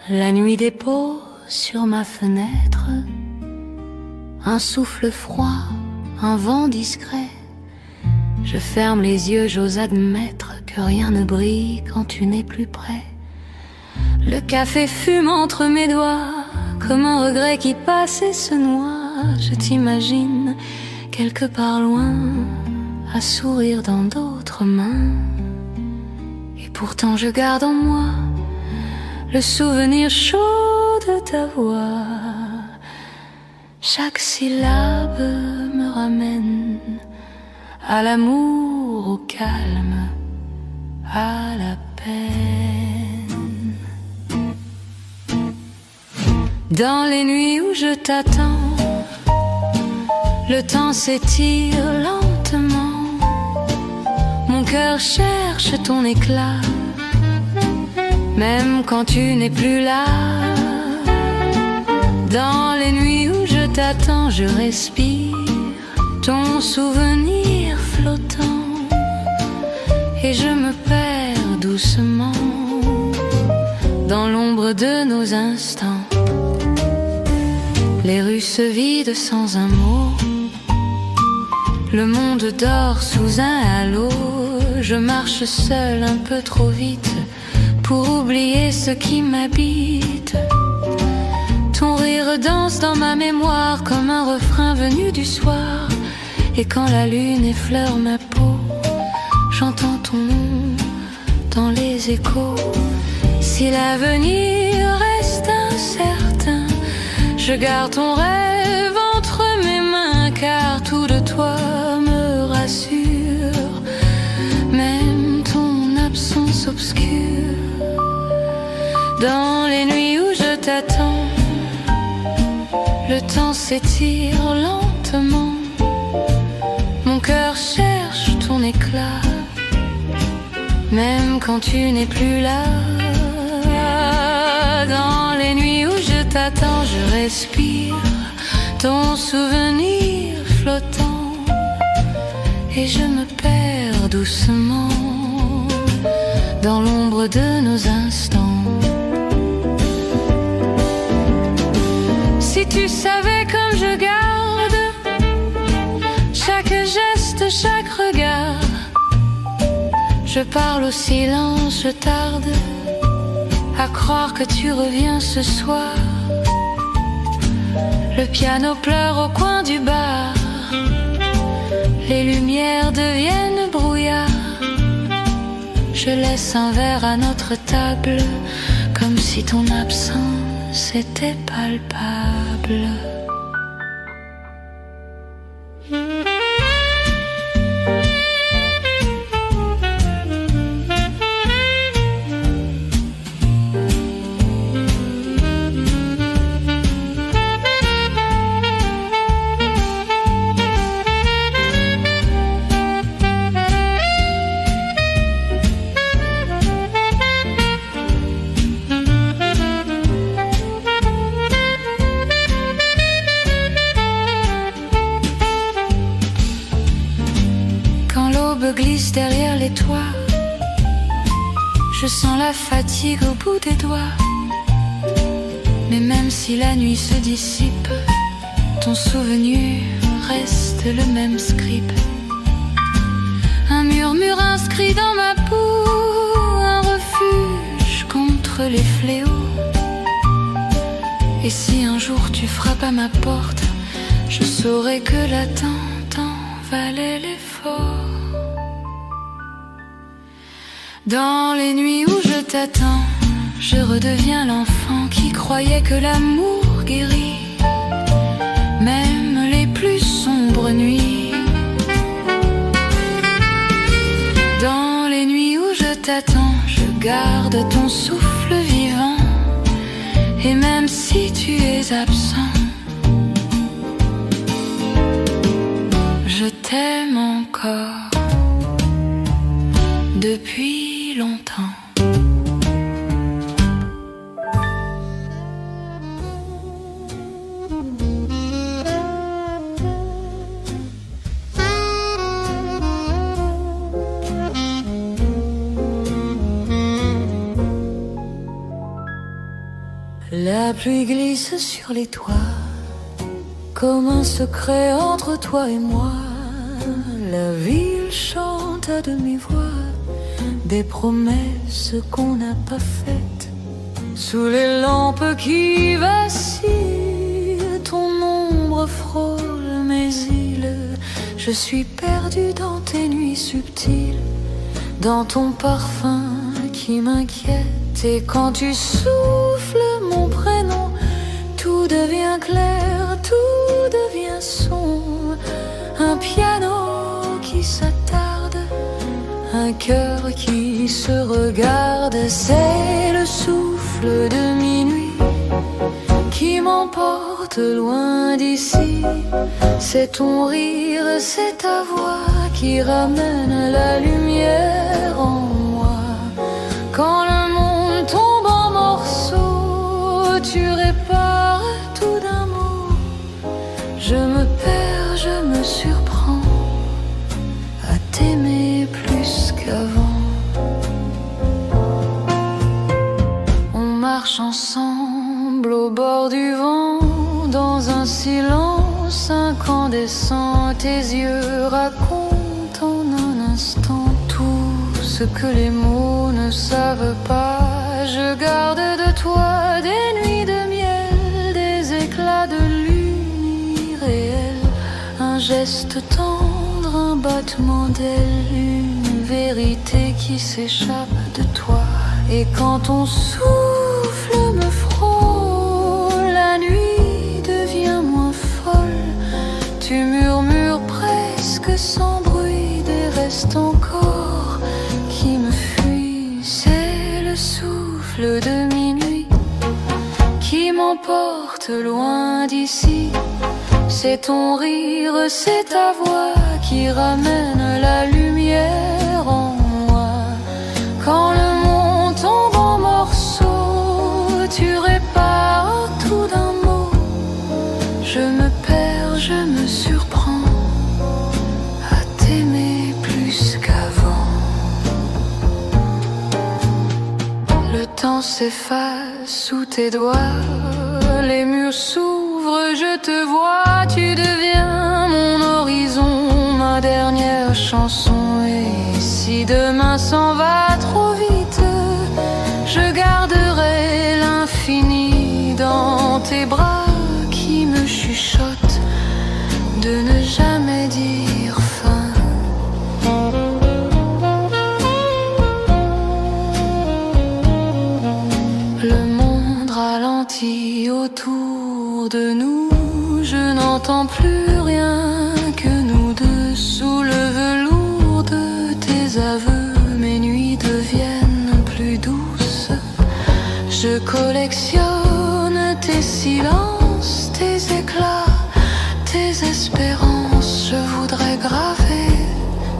La nuit dépose sur ma fenêtre un souffle froid, un vent discret. Je ferme les yeux, j'ose admettre que rien ne brille quand tu n'es plus près. Le café fume entre mes doigts comme un regret qui passe et se noie. Je t'imagine quelque part loin, à sourire dans d'autres mains. Et pourtant je garde en moi le souvenir chaud de ta voix. Chaque syllabe me ramène à l'amour, au calme, à la peine. Dans les nuits où je t'attends, le temps s'étire lentement. Mon cœur cherche ton éclat, même quand tu n'es plus là. Dans les nuits où je t'attends, je respire ton souvenir flottant, et je me perds doucement dans l'ombre de nos instants. Les rues se vident sans un mot, le monde dort sous un halo. Je marche seule un peu trop vite pour oublier ce qui m'habite. Ton rire danse dans ma mémoire comme un refrain venu du soir. Et quand la lune effleure ma peau, j'entends ton nom dans les échos. Si l'avenir reste incertain, je garde ton rêve entre mes mains, car tout de toi me rassure, même ton absence obscure. Dans les nuits où je t'attends, le temps s'étire lentement. Mon cœur cherche ton éclat, même quand tu n'es plus là. Dans les nuits où je t'attends, je respire ton souvenir flottant, et je me perds doucement dans l'ombre de nos instants. Si tu savais comme je garde chaque geste, chaque regard. Je parle au silence, je tarde à croire que tu reviens ce soir. Le piano pleure au coin du bar, les lumières deviennent brouillard. Je laisse un verre à notre table, comme si ton absence était palpable. Glisse derrière les toits, je sens la fatigue au bout des doigts. Mais même si la nuit se dissipe, ton souvenir reste le même script. Un murmure inscrit dans ma peau, un refuge contre les fléaux. Et si un jour tu frappes à ma porte, je saurai que l'attente en valait l'effort. Dans les nuits où je t'attends, je redeviens l'enfant qui croyait que l'amour guérit, même les plus sombres nuits. Dans les nuits où je t'attends, je garde ton souffle vivant, et même si tu es absent, je t'aime encore depuis longtemps. La pluie glisse sur les toits, comme un secret entre toi et moi. La ville chante à demi-voix des promesses qu'on n'a pas faites. Sous les lampes qui vacillent, ton ombre frôle mes îles. Je suis perdue dans tes nuits subtiles, dans ton parfum qui m'inquiète. Et quand tu souffles mon prénom, tout devient clair, tout devient son. Un piano qui s'attarde, un cœur qui se regarde. C'est le souffle de minuit qui m'emporte loin d'ici. C'est ton rire, c'est ta voix qui ramène la lumière en moi. Quand le monde tombe en morceaux, tu répares tout d'un mot. Je me perds, je me surprends à t'aimer plus qu'avant. On marche ensemble au bord du vent, dans un silence incandescent. Tes yeux racontent en un instant tout ce que les mots ne savent pas. Je garde de toi des nuits de miel, des éclats de lune irréelle, un geste tendre, un battement d'aile, une vérité qui s'échappe de toi. Et quand ton souffle me frôle, la nuit devient moins folle. Tu murmures presque sans bruit des restes encore qui me fuient. C'est le souffle de minuit qui m'emporte loin d'ici. C'est ton rire, c'est ta voix qui ramène la lumière en moi. Quand le monde tombe en morceaux, tu répares tout d'un mot. Je me perds, je me surprends à t'aimer plus qu'avant. Le temps s'efface sous tes doigts, les murs s'ouvrent, je te vois, tu deviens mon horizon, ma dernière chanson. Et si demain s'en va trop vite, je garderai l'infini dans tes bras qui me chuchotent de ne jamais dire fin. Le monde ralentit autour de nous, je n'entends plus rien que nous deux. Sous le velours de tes aveux, mes nuits deviennent plus douces. Je collectionne tes silences, tes éclats, tes espérances. Je voudrais graver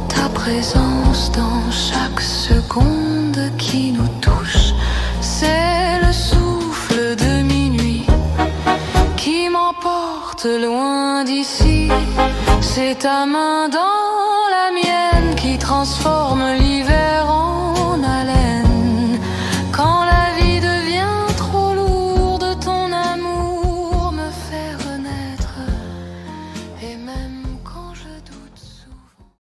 ta présence dans chaque seconde qui nous touche. C'est le souffle de minuit qui m'emporte loin d'ici. C'est ta main dans la mienne qui transforme l'hiver